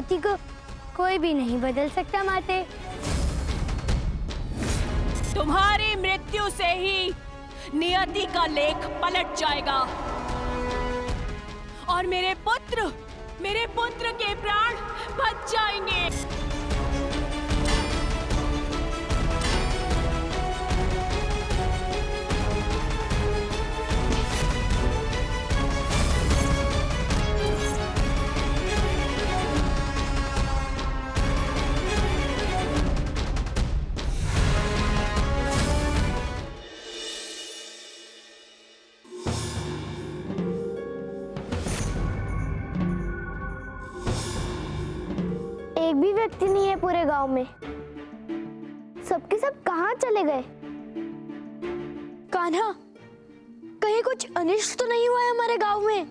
नियति को कोई भी नहीं बदल सकता माते। तुम्हारी मृत्यु से ही नियति का लेख पलट जाएगा और मेरे पुत्र के प्राण बच जाएंगे। एक भी व्यक्ति नहीं है पूरे गांव में। सबके सब कहाँ चले गए? कान्हा, कहीं कुछ अनिष्ट तो नहीं हुआ है हमारे गांव में?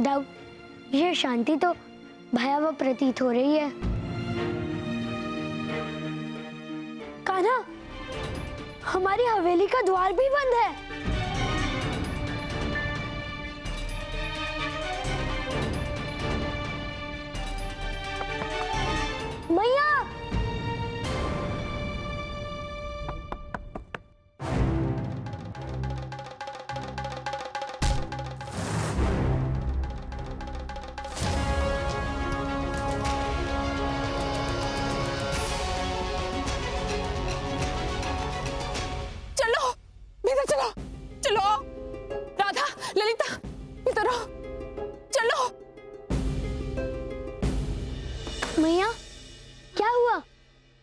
दाऊ, यह शांति तो भयावह प्रतीत हो रही है। कान्हा, हमारी हवेली का द्वार भी बंद है। मैया! चलो भीतर, चलो चलो, राधा, ललिता, भीतर आओ, चलो। मैया, क्या हुआ?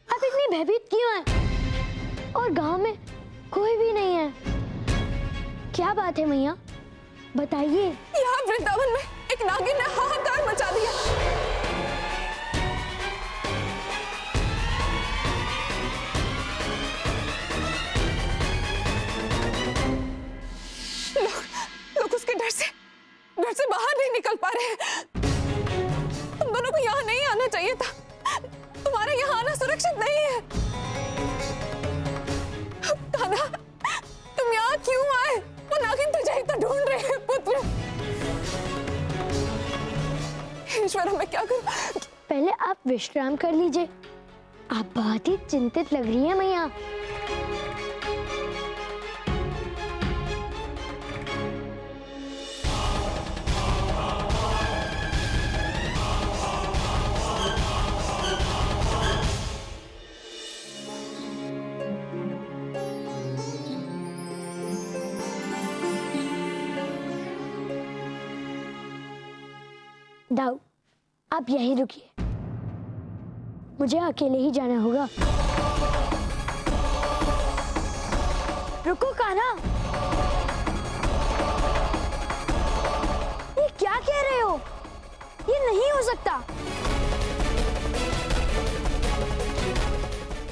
आप इतनी भयभीत क्यों हैं? और गांव में कोई भी नहीं है। क्या बात है मैया, बताइए। यहाँ वृंदावन में एक नागिन ने हाहाकार मचा दिया। लोग उसके डर से बाहर नहीं निकल पा रहे हैं। तुम दोनों को यहाँ नहीं आना चाहिए था। तुम्हारे यहाँ आना सुरक्षित नहीं है। कान्हा, तुम यहाँ क्यों आए? वो नागिन तुझे ही तो ढूंढ रहे हैं पुत्र। ईश्वर, मैं क्या करूं? पहले आप विश्राम कर लीजिए। आप बहुत ही चिंतित लग रही हैं मैया। दाऊ, आप यहीं रुकिए। मुझे अकेले ही जाना होगा। रुको कान्हा, ये क्या कह रहे हो? ये नहीं हो सकता।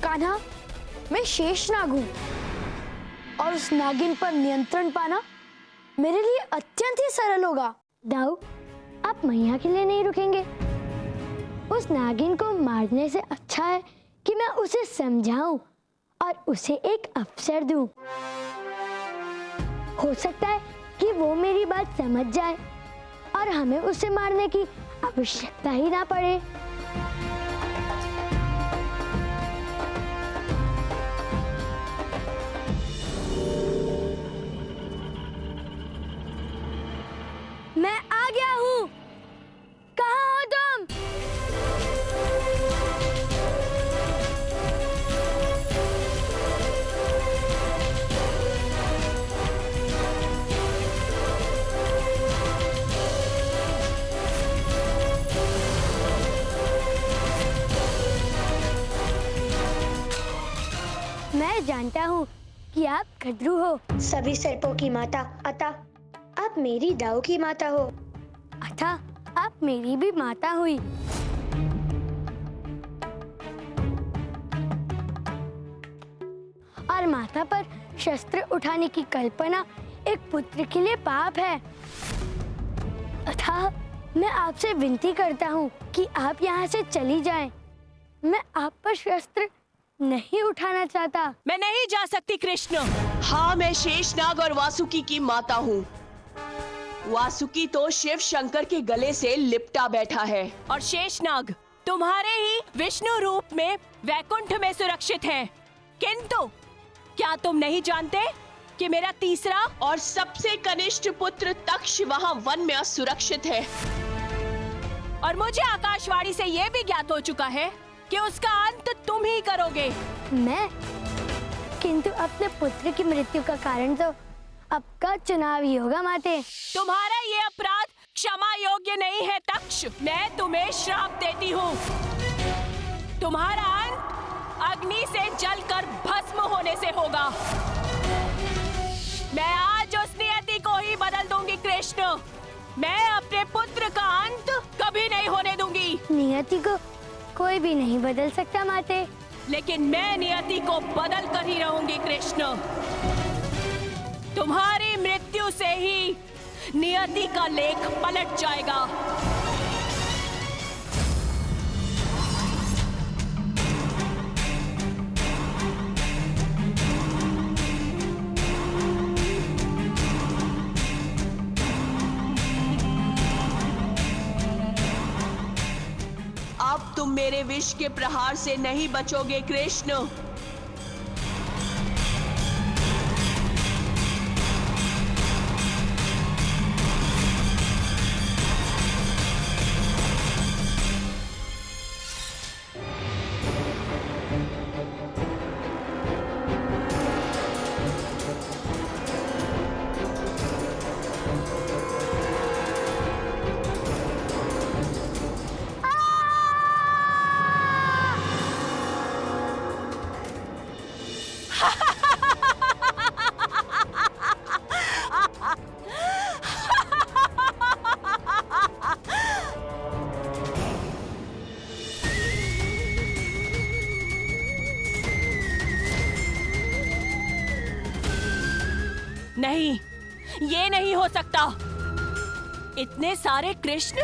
कान्हा, मैं शेषनाग हूं और उस नागिन पर नियंत्रण पाना मेरे लिए अत्यंत ही सरल होगा। दाऊ, आप मैया के लिए नहीं रुकेंगे? उस नागिन को मारने से अच्छा है कि मैं उसे समझाऊं और उसे एक अवसर दूं। हो सकता है कि वो मेरी बात समझ जाए और हमें उसे मारने की आवश्यकता ही ना पड़े। मैं आ गया हूँ। कहाँ हो तुम? मैं जानता हूँ कि आप गदरू हो, सभी सर्पों की माता। अतः आप मेरी दाऊ की माता हो। अतः आप मेरी भी माता हुई। और माता पर शस्त्र उठाने की कल्पना एक पुत्र के लिए पाप है। अतः मैं आपसे विनती करता हूँ कि आप यहाँ से चली जाएं। मैं आप पर शस्त्र नहीं उठाना चाहता। मैं नहीं जा सकती कृष्ण। हाँ, मैं शेषनाग और वासुकी की माता हूँ। वासुकी तो शिव शंकर के गले से लिपटा बैठा है और शेषनाग तुम्हारे ही विष्णु रूप में वैकुंठ में सुरक्षित है। किंतु क्या तुम नहीं जानते कि मेरा तीसरा और सबसे कनिष्ठ पुत्र तक्ष वहाँ वन में असुरक्षित है। और मुझे आकाशवाणी से यह भी ज्ञात हो चुका है कि उसका अंत तुम ही करोगे। मैं? किंतु अपने पुत्र की मृत्यु का कारण तो आपका चुनाव ही होगा माते। तुम्हारा ये अपराध क्षमा योग्य नहीं है तक्ष। मैं तुम्हें श्राप देती हूँ। तुम्हारा अंत अग्नि से जलकर भस्म होने से होगा। मैं आज उस नियति को ही बदल दूंगी कृष्ण। मैं अपने पुत्र का अंत कभी नहीं होने दूंगी। नियति को कोई भी नहीं बदल सकता माते। लेकिन मैं नियति को बदल कर ही रहूंगी कृष्ण। तुम्हारी मृत्यु से ही नियति का लेख पलट जाएगा। अब तुम मेरे विष के प्रहार से नहीं बचोगे कृष्ण। नहीं, ये नहीं हो सकता। इतने सारे कृष्ण।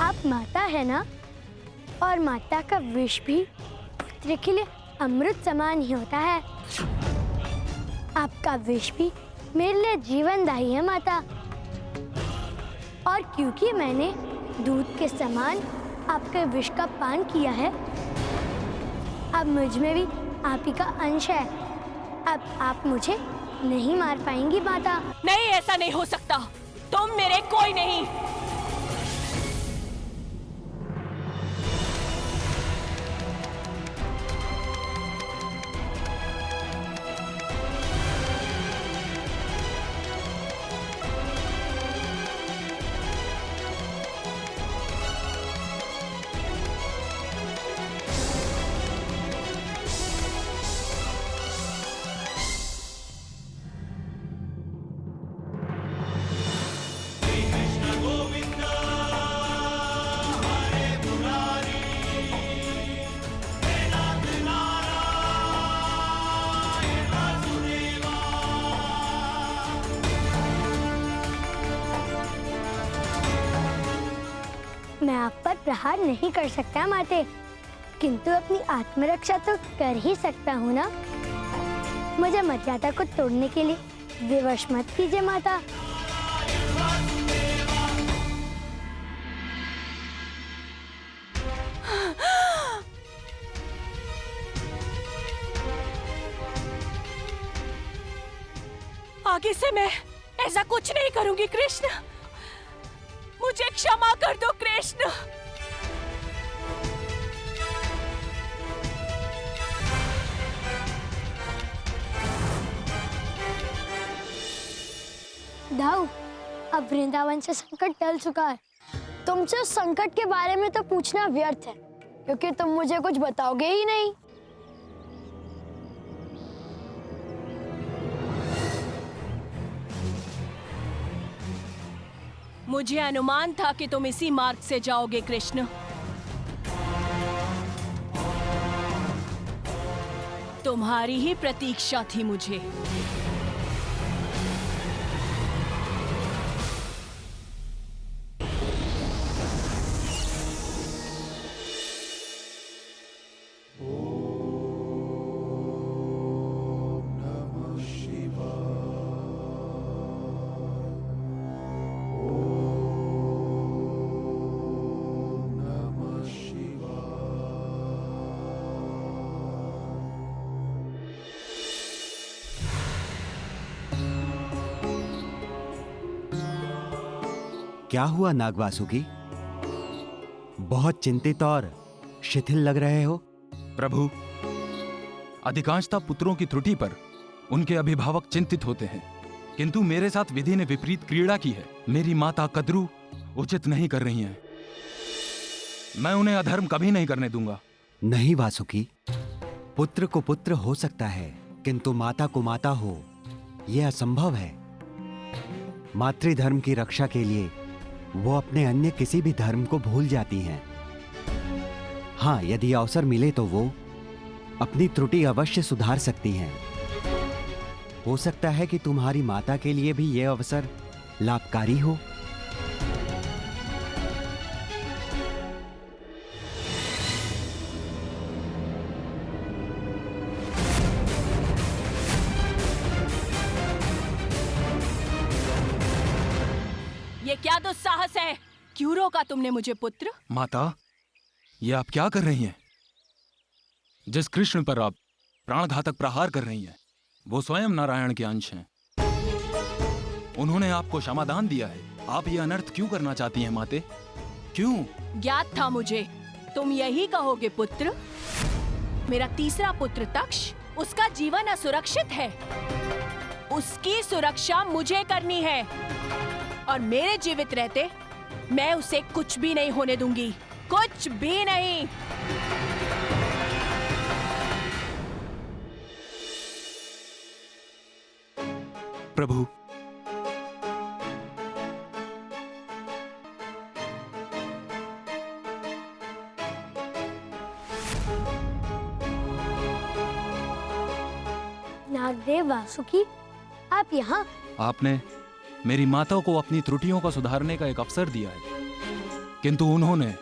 आप माता है ना, और माता का विष भी पुत्र के लिए अमृत समान ही होता है। आपका विष भी मेरे लिए जीवनदायी है माता। और क्योंकि मैंने दूध के समान आपके विष का पान किया है, अब मुझ में भी आप ही का अंश है। अब आप मुझे नहीं मार पाएंगी माता। नहीं, ऐसा नहीं हो सकता। तुम मेरे कोई नहीं। मैं आप पर प्रहार नहीं कर सकता माते, किंतु अपनी आत्मरक्षा तो कर ही सकता हूँ ना। मुझे मर्यादा को तोड़ने के लिए विवश मत कीजिए माता। आगे से मैं ऐसा कुछ नहीं करूंगी कृष्ण। मुझे क्षमा कर दो कृष्ण। दाऊ, अब वृंदावन से संकट टल चुका है। तुमसे उस संकट के बारे में तो पूछना व्यर्थ है, क्योंकि तुम मुझे कुछ बताओगे ही नहीं। मुझे अनुमान था कि तुम इसी मार्ग से जाओगे कृष्ण। तुम्हारी ही प्रतीक्षा थी मुझे। क्या हुआ नाग वासुकी? बहुत चिंतित और शिथिल लग रहे हो। प्रभु, अधिकांशतः पुत्रों की त्रुटि पर उनके अभिभावक चिंतित होते हैं, किंतु मेरे साथ विधि ने विपरीत क्रीड़ा की है। मेरी माता कद्रू उचित नहीं कर रही हैं। मैं उन्हें अधर्म कभी नहीं करने दूंगा। नहीं वासुकी, पुत्र को पुत्र हो सकता है, किंतु माता को माता हो यह असंभव है। मातृधर्म की रक्षा के लिए वो अपने अन्य किसी भी धर्म को भूल जाती हैं। हाँ, यदि अवसर मिले तो वो अपनी त्रुटि अवश्य सुधार सकती हैं। हो सकता है कि तुम्हारी माता के लिए भी यह अवसर लाभकारी हो। ये क्या दुस्साहस है? क्यों रोका तुमने मुझे पुत्र? माता, ये आप क्या कर रही हैं? जिस कृष्ण पर आप प्राणघातक प्रहार कर रही हैं, वो स्वयं नारायण के अंश हैं। उन्होंने आपको क्षमादान दिया है। आप ये अनर्थ क्यों करना चाहती हैं माते? क्यों? ज्ञात था मुझे तुम यही कहोगे पुत्र। मेरा तीसरा पुत्र तक्ष, उसका जीवन असुरक्षित है। उसकी सुरक्षा मुझे करनी है और मेरे जीवित रहते मैं उसे कुछ भी नहीं होने दूंगी, कुछ भी नहीं। प्रभु, नागदेव वासुकी, आप यहाँ? आपने मेरी माता को अपनी त्रुटियों को सुधारने का एक अवसर दिया है, किंतु उन्होंने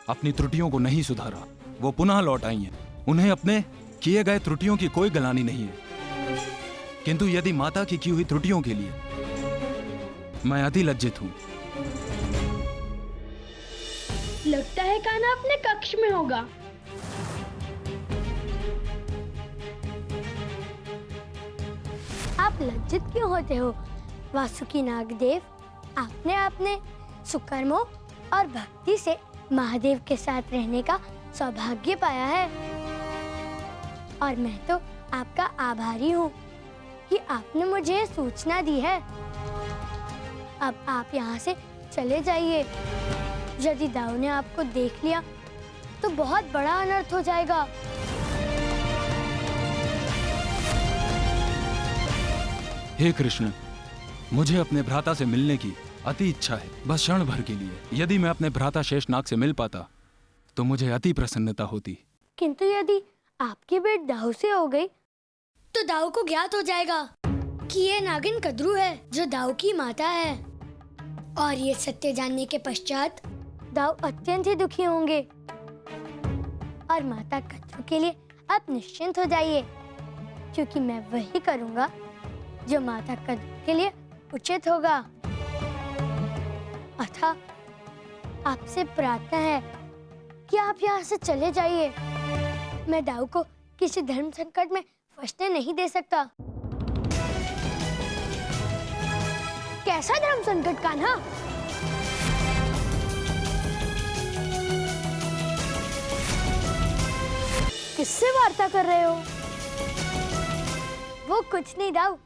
अपनी त्रुटियों को नहीं सुधारा। वो पुनः लौट आई हैं। उन्हें अपने किए गए त्रुटियों की कोई गलानी नहीं है, किंतु यदि माता की हुई त्रुटियों के लिए मैं अति लज्जित हूं। लगता है कान्हा अपने कक्ष में होगा। आप लज्जित क्यों होते हो वासुकी नागदेव? आपने अपने सुकर्मों और भक्ति से महादेव के साथ रहने का सौभाग्य पाया है और मैं तो आपका आभारी हूँ कि आपने मुझे ये सूचना दी है। अब आप यहाँ से चले जाइए। यदि दाऊ ने आपको देख लिया तो बहुत बड़ा अनर्थ हो जाएगा। हे कृष्ण, मुझे अपने भ्राता से मिलने की अति इच्छा है, बस क्षण भर के लिए। यदि मैं अपने भ्राता शेषनाग से मिल पाता तो मुझे अति प्रसन्नता होती। किंतु यदि आपकी भेंट दाऊ से हो गई तो दाऊ को ज्ञात हो जाएगा कि ये नागिन कद्रू है जो दाऊ की माता है, और ये सत्य जानने के पश्चात दाऊ अत्यंत ही दुखी होंगे। और माता कद्रू के लिए आप निश्चिंत हो जाइए, क्योंकि मैं वही करूंगा जो माता कद्रू के लिए उचित होगा। अतः आपसे प्रार्थना है कि आप यहाँ से चले जाइए। मैं दाऊ को किसी धर्म संकट में फंसने नहीं दे सकता। कैसा धर्म संकट कान्हा? किससे वार्ता कर रहे हो? वो कुछ नहीं दाऊ,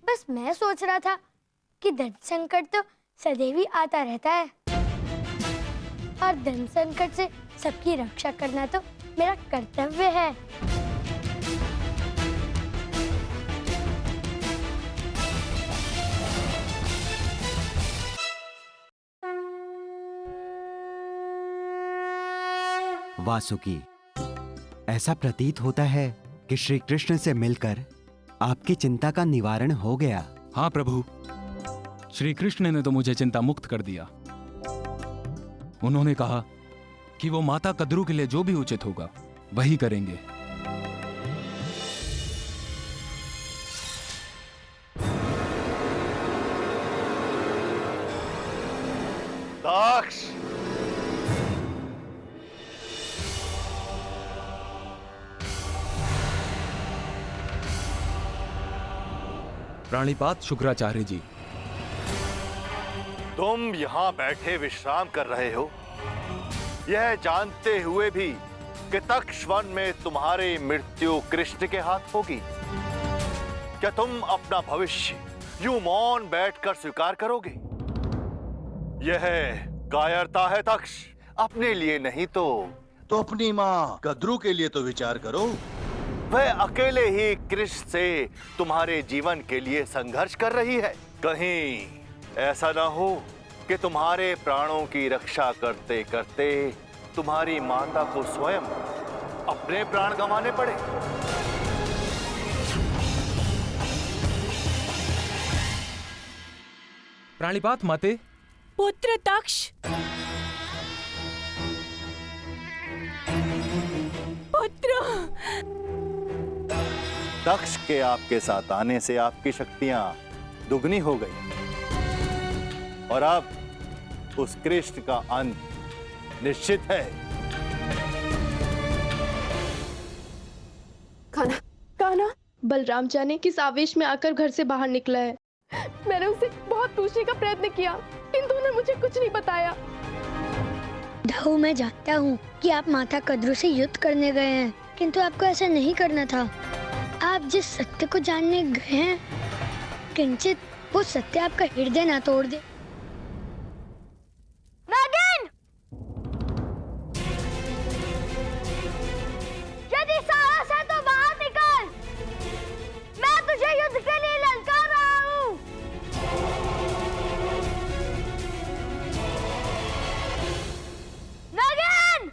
बस मैं सोच रहा था कि धर्म संकट तो सदैव ही आता रहता है और धर्म संकट से सबकी रक्षा करना तो मेरा कर्तव्य है। वासुकी, ऐसा प्रतीत होता है कि श्री कृष्ण से मिलकर आपकी चिंता का निवारण हो गया। हाँ प्रभु, श्री कृष्ण ने तो मुझे चिंता मुक्त कर दिया। उन्होंने कहा कि वो माता कद्रू के लिए जो भी उचित होगा वही करेंगे। दक्ष, प्राणिपात शुक्राचार्य जी, तुम यहाँ बैठे विश्राम कर रहे हो, यह जानते हुए भी कि तक्ष वन में तुम्हारी मृत्यु कृष्ण के हाथ होगी। क्या तुम अपना भविष्य यूं मौन बैठकर स्वीकार करोगे? यह कायरता है तक्ष, अपने लिए नहीं तो अपनी माँ कद्रू के लिए तो विचार करो। वह अकेले ही कृष्ण से तुम्हारे जीवन के लिए संघर्ष कर रही है। कहीं ऐसा ना हो कि तुम्हारे प्राणों की रक्षा करते करते तुम्हारी माता को स्वयं अपने प्राण गंवाने पड़े। प्राणिपात माते। पुत्र तक्ष, पुत्र। तक्ष के आपके साथ आने से आपकी शक्तियां दुगनी हो गई और अब उस कृष्ण का अंत निश्चित है। कान्हा, कान्हा, बलराम जाने किस आवेश में आकर घर से बाहर निकला है। मैंने उसे बहुत पूछने का प्रयत्न किया, किंतु उन्होंने मुझे कुछ नहीं बताया। दाऊ, मैं जानता हूँ कि आप माता कद्रू से युद्ध करने गए हैं, किंतु आपको ऐसा नहीं करना था। आप जिस सत्य को जानने गए हैं, किंचित वो सत्य आपका हृदय ना तोड़ दे। नागिन! यदि साहस है तो बाहर निकल। मैं तुझे युद्ध के लिए ललकार रहा हूँ। नागिन!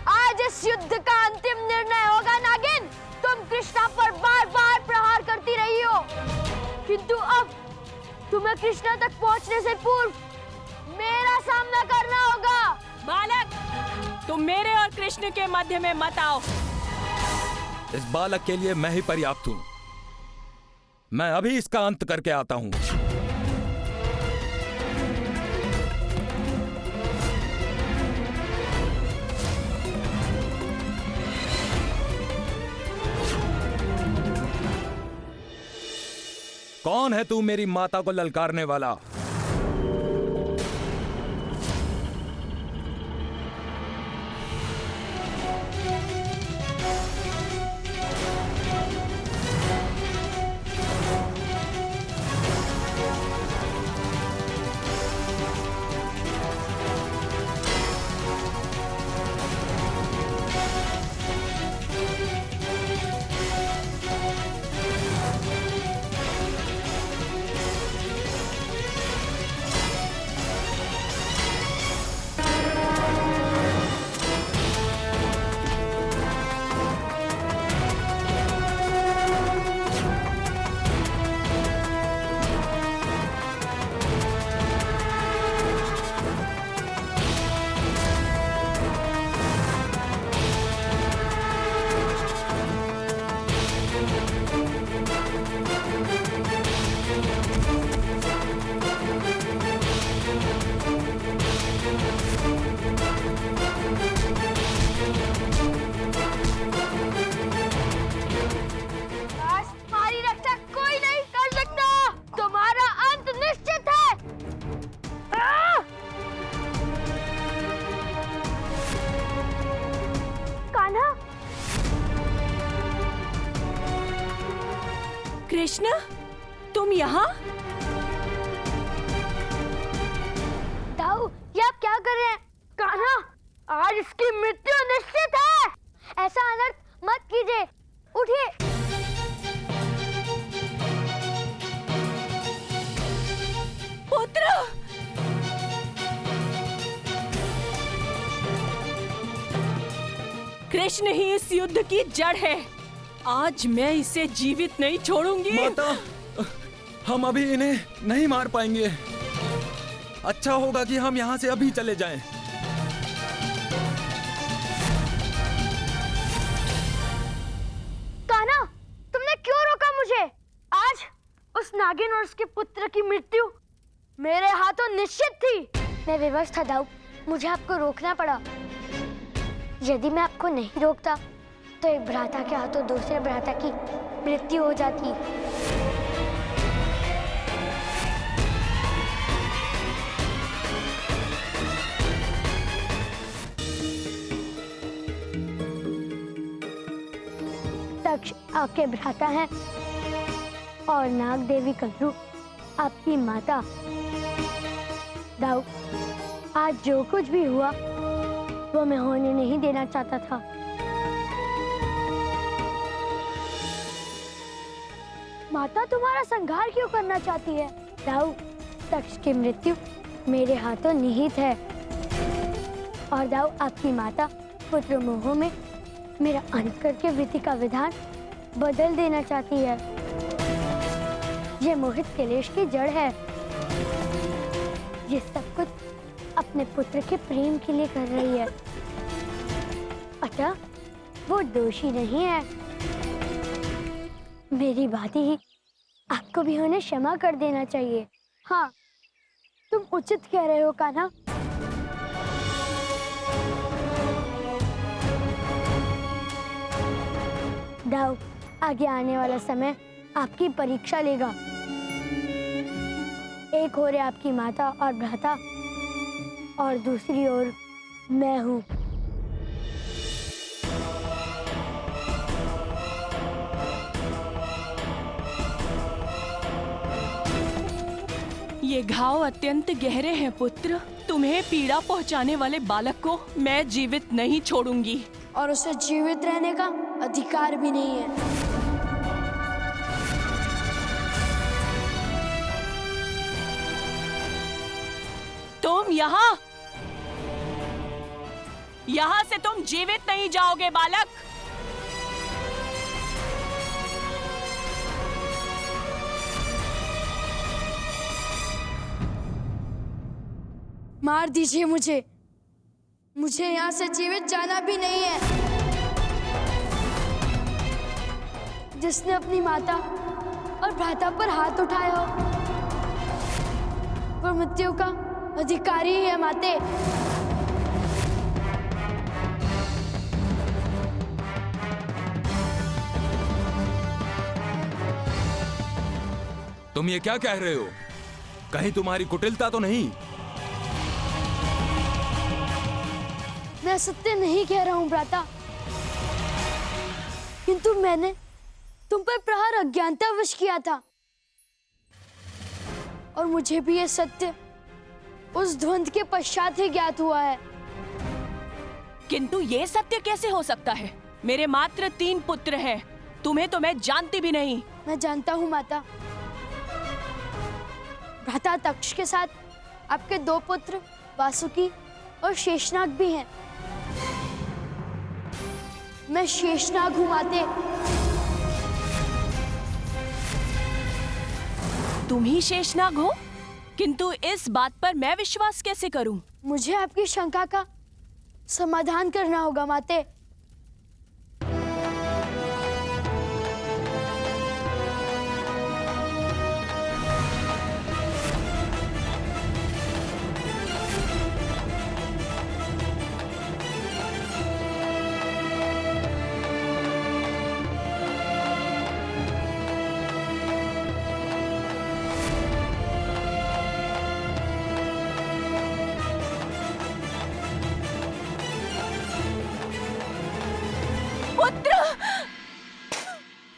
आज इस युद्ध का अंतिम निर्णय होगा नागिन। तुम कृष्णा पर बार बार प्रहार करती रही हो, किंतु अब तुम्हें कृष्णा तक पहुंचने से पूर्व मेरा सामना करना होगा। बालक, तुम मेरे और कृष्ण के मध्य में मत आओ। इस बालक के लिए मैं ही पर्याप्त हूं। मैं अभी इसका अंत करके आता हूं। कौन है तू मेरी माता को ललकारने वाला? कृष्ण, तुम यहाँ? दाऊ, ये आप क्या कर रहे हैं? कान्हा, आज इसकी मृत्यु निश्चित है। ऐसा अनर्थ मत कीजिए। उठिए। पुत्र! कृष्ण ही इस युद्ध की जड़ है। आज मैं इसे जीवित नहीं छोड़ूंगी। माता, हम अभी इन्हें नहीं मार पाएंगे। अच्छा होगा कि हम यहाँ से अभी चले जाएं। कान्हा, तुमने क्यों रोका मुझे? आज उस नागिन और उसके पुत्र की मृत्यु मेरे हाथों निश्चित थी। मैं विवश था दाऊ। मुझे आपको रोकना पड़ा। यदि मैं आपको नहीं रोकता तो एक भ्राता के हाथों दूसरे भ्राता की मृत्यु हो जाती। तक्ष आपके भ्राता हैं और नाग देवी कद्रू आपकी माता। दाऊ, आज जो कुछ भी हुआ वो मैं होने नहीं देना चाहता था। माता तुम्हारा संहार क्यों करना चाहती है? दाऊ, तक्ष की मृत्यु मेरे हाथों निहित है और दाऊ आपकी माता पुत्र मोह में मेरा अंत करके विधि का विधान बदल देना चाहती है। ये मोहित क्लेश की जड़ है। ये सब कुछ अपने पुत्र के प्रेम के लिए कर रही है। अतः वो दोषी नहीं है। मेरी भांति ही आपको भी उन्हें क्षमा कर देना चाहिए। हाँ, तुम उचित कह रहे हो कान्हा। दाऊ, आगे आने वाला समय आपकी परीक्षा लेगा। एक ओर है आपकी माता और भ्राता और दूसरी ओर मैं हूँ। ये घाव अत्यंत गहरे हैं पुत्र। तुम्हें पीड़ा पहुंचाने वाले बालक को मैं जीवित नहीं छोड़ूंगी। और उसे जीवित रहने का अधिकार भी नहीं है। तुम यहाँ से तुम जीवित नहीं जाओगे बालक। मार दीजिए मुझे। मुझे यहाँ से जीवित जाना भी नहीं है। जिसने अपनी माता और भ्राता पर हाथ उठाया हो वो मृत्यु का अधिकारी ही है। माते, तुम ये क्या कह रहे हो? कहीं तुम्हारी कुटिलता तो नहीं? मैं सत्य नहीं कह रहा हूँ भ्राता, किंतु मैंने तुम पर प्रहार अज्ञानतावश किया था और मुझे भी यह सत्य उस द्वंद के पश्चात ही ज्ञात हुआ है। किंतु ये सत्य कैसे हो सकता है? मेरे मात्र 3 पुत्र हैं। तुम्हें तो मैं जानती भी नहीं। मैं जानता हूँ माता। भ्राता तक्ष के साथ आपके 2 पुत्र वासुकी और शेषनाग भी हैं। मैं शेषनाग हूँ माते। तुम ही शेषनाग हो? किंतु इस बात पर मैं विश्वास कैसे करूं? मुझे आपकी शंका का समाधान करना होगा माते।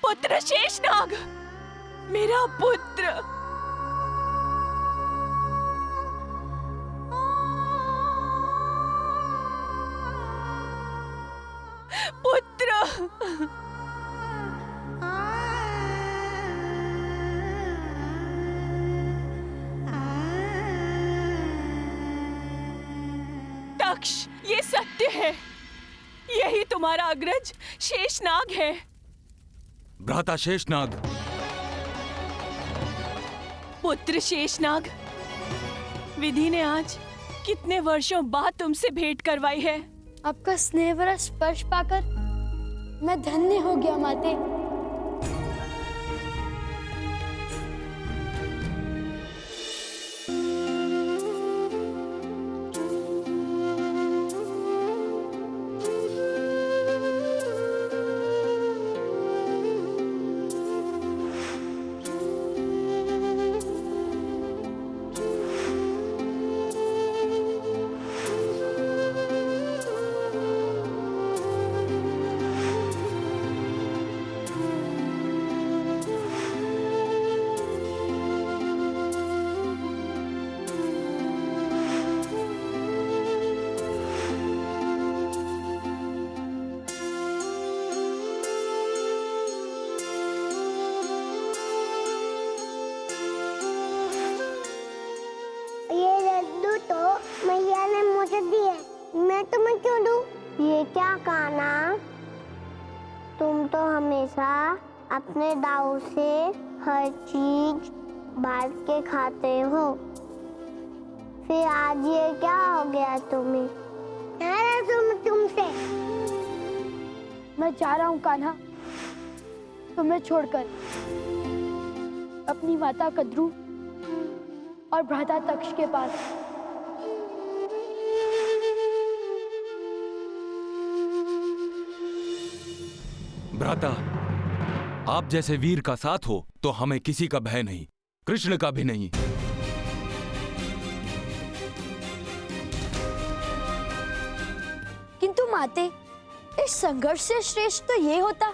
पुत्र शेषनाग, मेरा पुत्र। पुत्र, तक्ष, ये सत्य है। यही तुम्हारा अग्रज शेषनाग है। भ्राता शेषनाग। पुत्र शेषनाग, विधि ने आज कितने वर्षों बाद तुमसे भेंट करवाई है। आपका स्नेह भरा स्पर्श पाकर मैं धन्य हो गया माते। क्यों दूं? ये क्या कान्हा, तुम तो हमेशा अपने दाऊ से हर चीज बांट के खाते हो, फिर आज ये क्या हो गया तुम्हें? तुमसे मैं जा रहा हूँ कान्हा, तुम्हें छोड़कर अपनी माता कद्रू और भ्राता तक्ष के पास। भ्राता, आप जैसे वीर का साथ हो तो हमें किसी का भय नहीं, कृष्ण का भी नहीं। किंतु माते, इस संघर्ष से श्रेष्ठ तो ये होता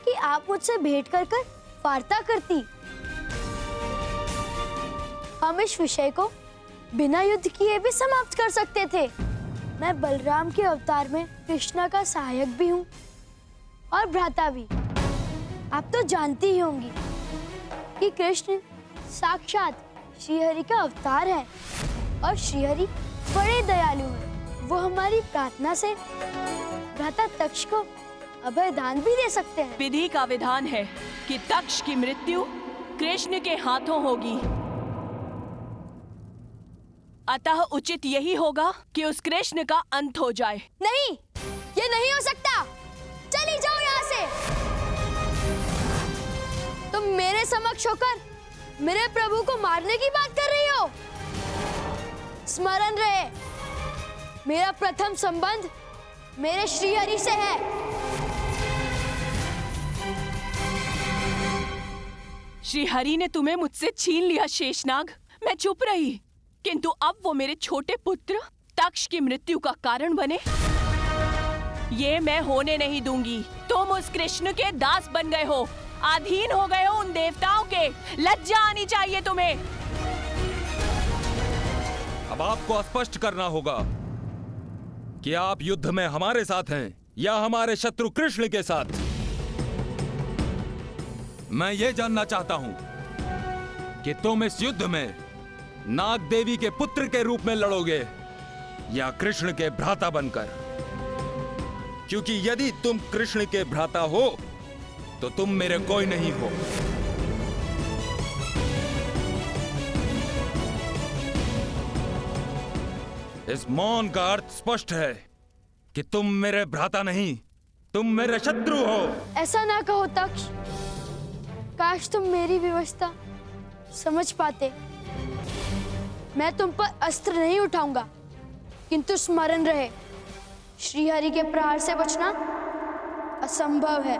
कि आप मुझसे भेंट कर कर वार्ता करती। हम इस विषय को बिना युद्ध किए भी समाप्त कर सकते थे। मैं बलराम के अवतार में कृष्णा का सहायक भी हूँ और भ्राता भी। आप तो जानती ही होंगी कि कृष्ण साक्षात श्रीहरि का अवतार है और श्रीहरि बड़े दयालु हैं। वो हमारी प्रार्थना से भ्राता तक्ष को अभय दान भी दे सकते हैं। विधि का विधान है कि तक्ष की मृत्यु कृष्ण के हाथों होगी, अतः उचित यही होगा कि उस कृष्ण का अंत हो जाए। नहीं, ये नहीं हो सकता। चली जाओ यहाँ से। तुम मेरे समक्ष होकर मेरे प्रभु को मारने की बात कर रही हो। स्मरण रहे, मेरा प्रथम संबंध मेरे श्रीहरि से है। श्रीहरि ने तुम्हें मुझसे छीन लिया शेषनाग। मैं चुप रही, किंतु अब वो मेरे छोटे पुत्र तक्ष की मृत्यु का कारण बने, ये मैं होने नहीं दूंगी। तुम उस कृष्ण के दास बन गए हो, अधीन हो गए हो उन देवताओं के। लज्जा आनी चाहिए तुम्हें। अब आपको स्पष्ट करना होगा कि आप युद्ध में हमारे साथ हैं या हमारे शत्रु कृष्ण के साथ। मैं ये जानना चाहता हूं कि तुम इस युद्ध में नाग देवी के पुत्र के रूप में लड़ोगे या कृष्ण के भ्राता बनकर, क्योंकि यदि तुम कृष्ण के भ्राता हो तो तुम मेरे कोई नहीं हो। इस मौन का अर्थ स्पष्ट है कि तुम मेरे भ्राता नहीं, तुम मेरे शत्रु हो। ऐसा ना कहो तक्ष, काश तुम मेरी व्यवस्था समझ पाते। मैं तुम पर अस्त्र नहीं उठाऊंगा, किंतु स्मरण रहे, श्रीहरि के प्रहार से बचना असंभव है।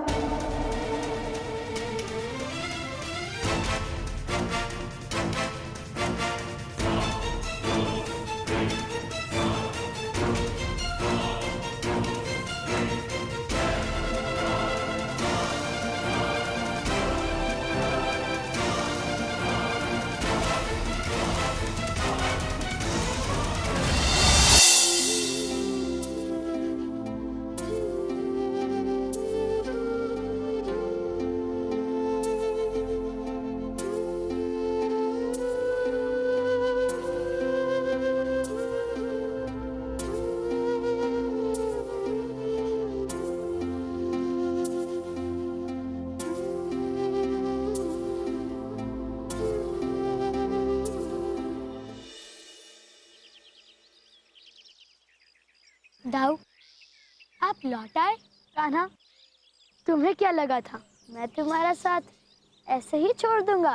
दाऊ, आप लौट आए। कान्हा, तुम्हें क्या लगा था मैं तुम्हारा साथ ऐसे ही छोड़ दूंगा?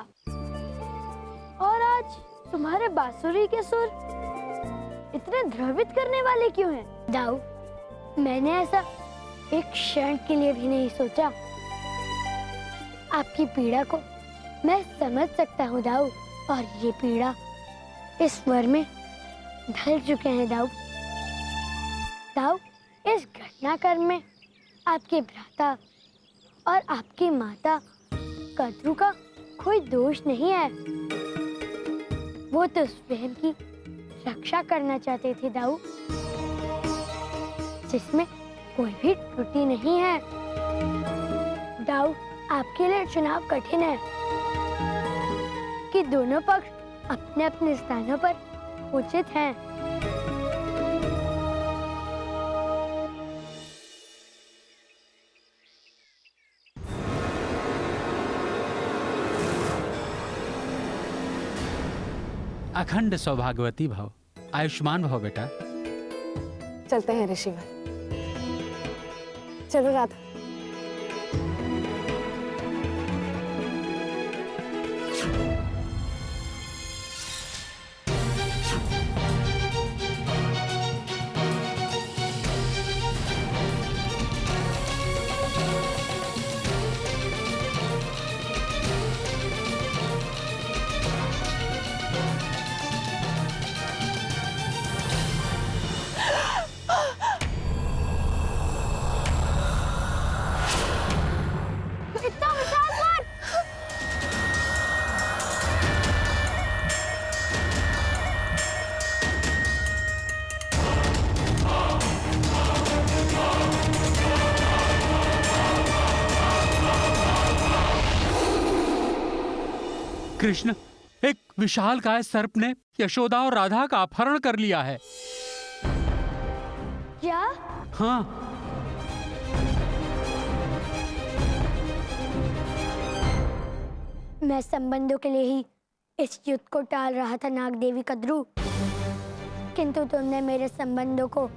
और आज तुम्हारे बांसुरी के सुर इतने द्रवित करने वाले क्यों हैं? दाऊ, मैंने ऐसा एक क्षण के लिए भी नहीं सोचा। आपकी पीड़ा को मैं समझ सकता हूँ दाऊ, और ये पीड़ा इस स्वर में ढल चुके हैं दाऊ। दाऊ, इस घटनाक्रम में आपके भ्राता और आपकी माता कद्रू का कोई दोष नहीं है। वो तो स्वयं की रक्षा करना चाहते थे दाऊ, जिसमें कोई भी त्रुटि नहीं है। दाऊ, आपके लिए चुनाव कठिन है कि दोनों पक्ष अपने अपने स्थानों पर उचित हैं। अखंड सौभाग्यवती भव, आयुष्मान भव बेटा। चलते हैं ऋषिवर। चलो राधा। कृष्ण, एक विशालकाय सर्प ने यशोदा और राधा का अपहरण कर लिया है। क्या? हाँ। मैं संबंधों के लिए ही इस युद्ध को टाल रहा था नाग देवी कद्रू, किंतु तुमने मेरे संबंधों को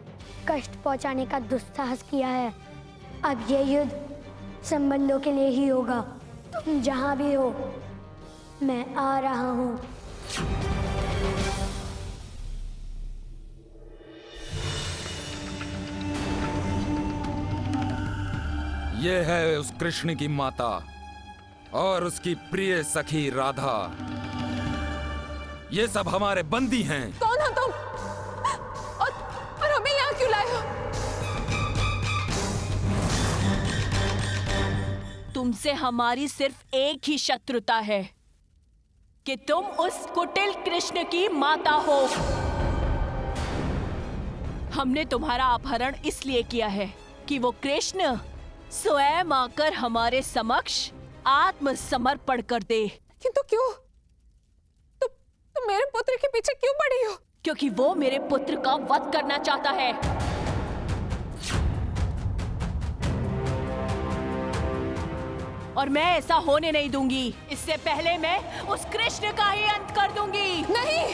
कष्ट पहुंचाने का दुस्साहस किया है। अब ये युद्ध संबंधों के लिए ही होगा। तुम जहां भी हो, मैं आ रहा हूं। ये है उस कृष्ण की माता और उसकी प्रिय सखी राधा। ये सब हमारे बंदी हैं। कौन हो तुम? और हमें यहाँ क्यों लाए हो? तुमसे हमारी सिर्फ एक ही शत्रुता है कि तुम उस कुटिल कृष्ण की माता हो। हमने तुम्हारा अपहरण इसलिए किया है कि वो कृष्ण स्वयं आकर हमारे समक्ष आत्मसमर्पण कर दे। किंतु क्यों? तुम मेरे पुत्र के पीछे क्यों पड़ी हो? क्योंकि वो मेरे पुत्र का वध करना चाहता है। और मैं ऐसा होने नहीं दूंगी। इससे पहले मैं उस कृष्ण का ही अंत कर दूंगी। नहीं!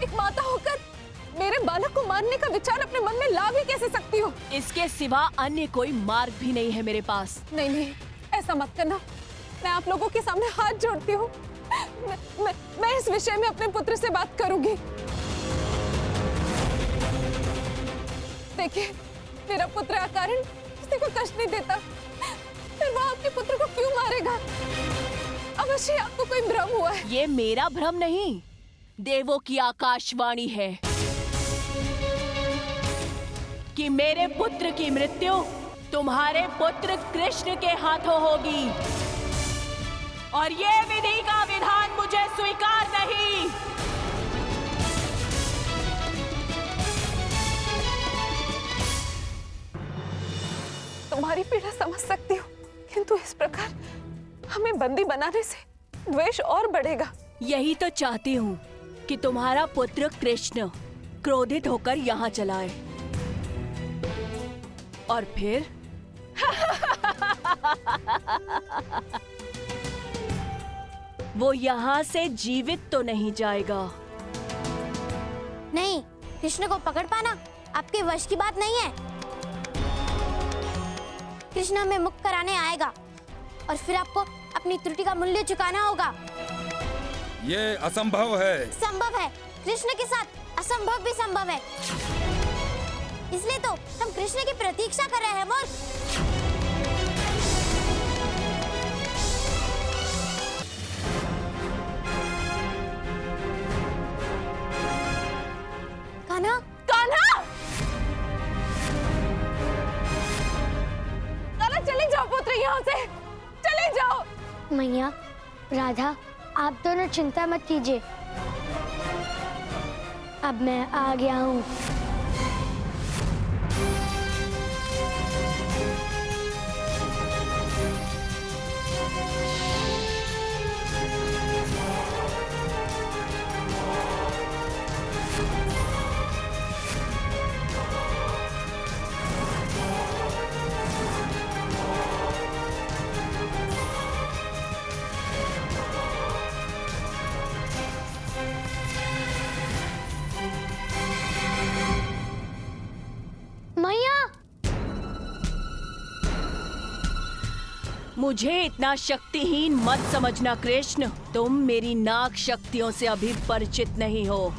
एक माता होकर मेरे बालक को मारने का विचार अपने मन में ला भी कैसे सकती हो? इसके सिवा अन्य कोई मार्ग भी नहीं है मेरे पास। नहीं, ऐसा मत करना। मैं आप लोगों के सामने हाथ जोड़ती हूँ। मैं इस विषय में अपने पुत्र से बात करूंगी। देखिए, मेरा पुत्र अकारण किसी को कष्ट नहीं देता, फिर वो आपके पुत्र को क्यों मारेगा? अवश्य आपको कोई भ्रम हुआ है। ये मेरा भ्रम नहीं, देवों की आकाशवाणी है कि मेरे पुत्र की मृत्यु तुम्हारे पुत्र कृष्ण के हाथों होगी, और ये विधि का विधान मुझे स्वीकार नहीं। तुम्हारी पीड़ा समझ सकती हूँ, किंतु इस प्रकार हमें बंदी बनाने से द्वेष और बढ़ेगा। यही तो चाहती हूँ कि तुम्हारा पुत्र कृष्ण क्रोधित होकर यहाँ चला आए, और फिर वो यहाँ से जीवित तो नहीं जाएगा। नहीं, कृष्ण को पकड़ पाना आपके वश की बात नहीं है। कृष्ण हमें मुक्त कराने आएगा, और फिर आपको अपनी त्रुटि का मूल्य चुकाना होगा। ये असंभव है। संभव है। कृष्ण के साथ असंभव भी संभव है। इसलिए तो हम कृष्ण की प्रतीक्षा कर रहे हैं। मूर्ख! कान्हा, कान्हा! कान्हा, चले जाओ पुत्र, यहाँ से चले जाओ। मैया, राधा, आप दोनों चिंता मत कीजिए। अब मैं आ गया हूँ। मुझे इतना शक्तिहीन मत समझना कृष्ण। तुम मेरी नाग शक्तियों से अभी परिचित नहीं हो।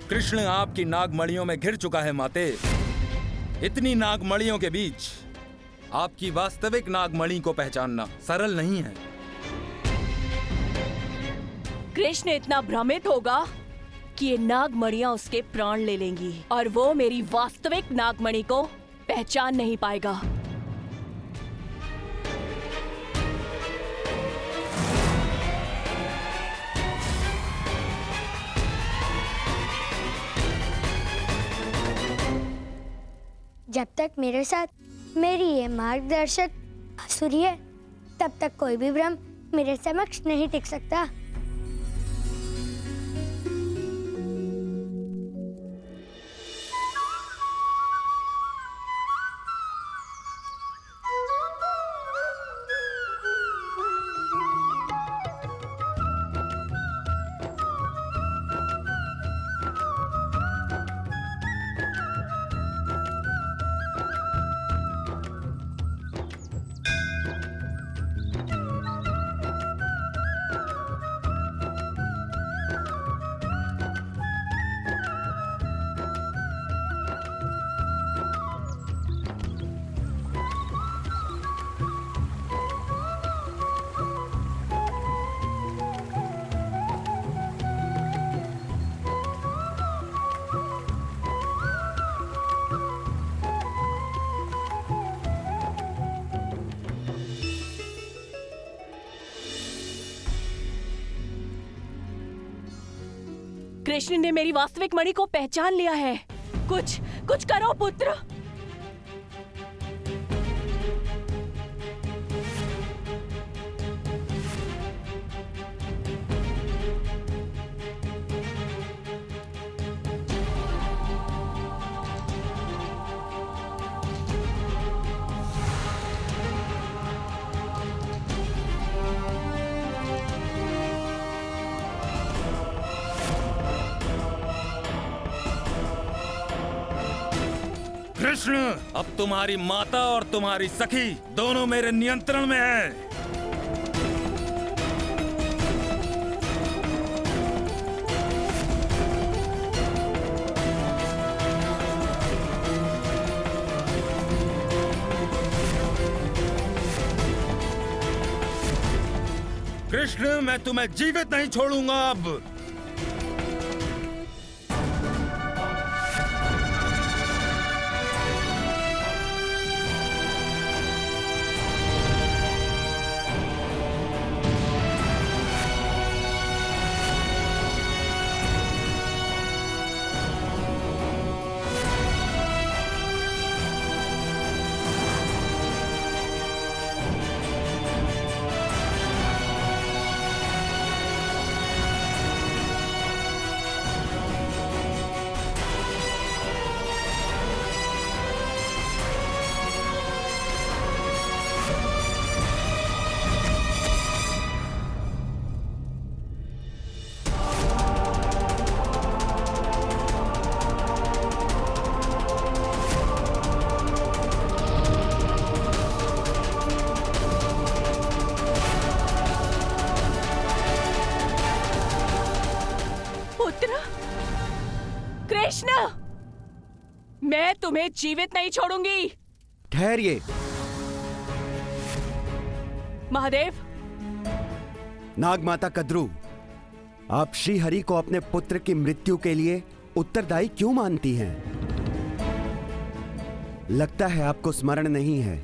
कृष्ण आपकी नागमणियों में घिर चुका है माते। इतनी नागमणियों के बीच आपकी वास्तविक नागमणि को पहचानना सरल नहीं है। कृष्ण इतना भ्रमित होगा कि ये नागमणियां उसके प्राण ले लेंगी और वो मेरी वास्तविक नागमणि को पहचान नहीं पाएगा। जब तक मेरे साथ मेरी ये मार्गदर्शक बांसुरी है, तब तक कोई भी भ्रम मेरे समक्ष नहीं टिक सकता। कृष्ण ने मेरी वास्तविक मणि को पहचान लिया है। कुछ करो पुत्र। कृष्ण, अब तुम्हारी माता और तुम्हारी सखी दोनों मेरे नियंत्रण में है। कृष्ण, मैं तुम्हें जीवित नहीं छोड़ूंगा अब। कृष्ण, मैं तुम्हें जीवित नहीं छोड़ूंगी। ठहरिए। महादेव। नागमाता कद्रू, आप श्री हरि को अपने पुत्र की मृत्यु के लिए उत्तरदायी क्यों मानती हैं? लगता है आपको स्मरण नहीं है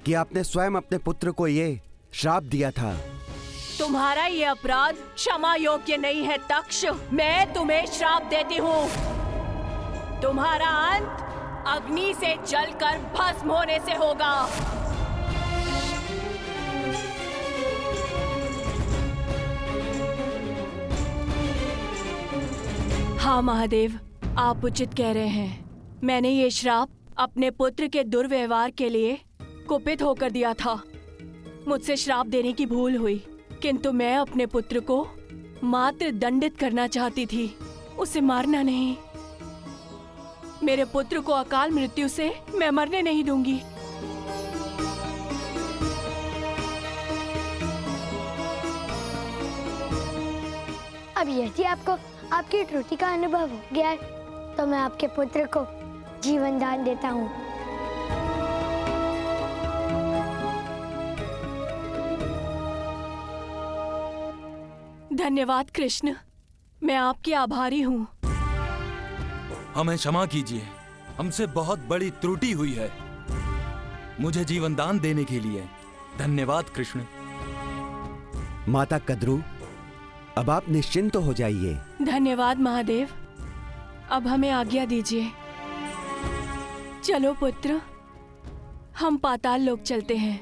कि आपने स्वयं अपने पुत्र को ये श्राप दिया था। तुम्हारा ये अपराध क्षमा योग्य नहीं है तक्ष। मैं तुम्हें श्राप देती हूँ। तुम्हारा अंत अग्नि से जलकर भस्म होने से होगा। हाँ महादेव, आप उचित कह रहे हैं। मैंने ये श्राप अपने पुत्र के दुर्व्यवहार के लिए कुपित होकर दिया था। मुझसे श्राप देने की भूल हुई, किंतु मैं अपने पुत्र को मात्र दंडित करना चाहती थी, उसे मारना नहीं। मेरे पुत्र को अकाल मृत्यु से मैं मरने नहीं दूंगी। अब यदि आपको आपकी त्रुटि का अनुभव हो गया है, तो मैं आपके पुत्र को जीवन दान देता हूँ। धन्यवाद कृष्ण, मैं आपकी आभारी हूँ। हमें क्षमा कीजिए, हमसे बहुत बड़ी त्रुटि हुई है। मुझे जीवन दान देने के लिए धन्यवाद कृष्ण। माता कद्रू, अब आप निश्चिंत हो जाइए। धन्यवाद महादेव, अब हमें आज्ञा दीजिए। चलो पुत्र, हम पाताल लोक चलते हैं।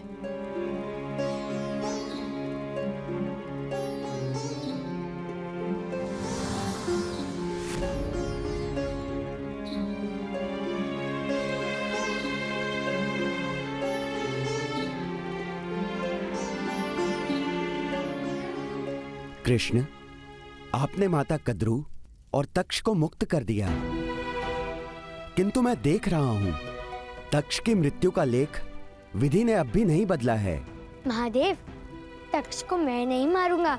कृष्ण, आपने माता कद्रू और तक्ष को मुक्त कर दिया, किंतु मैं देख रहा हूं तक्ष की मृत्यु का लेख विधि ने अब भी नहीं बदला है। महादेव, तक्ष को मैं नहीं मारूंगा,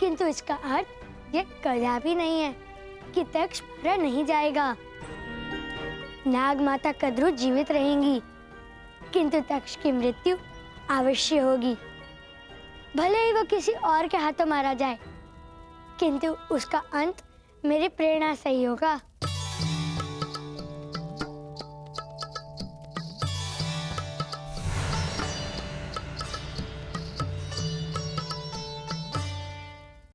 किंतु इसका अर्थ ये कदापि नहीं है कि तक्ष मारा नहीं जाएगा। नाग माता कद्रू जीवित रहेंगी, किंतु तक्ष की मृत्यु अवश्य होगी। भले ही वो किसी और के हाथों मारा जाए, किंतु उसका अंत मेरी प्रेरणा से ही होगा।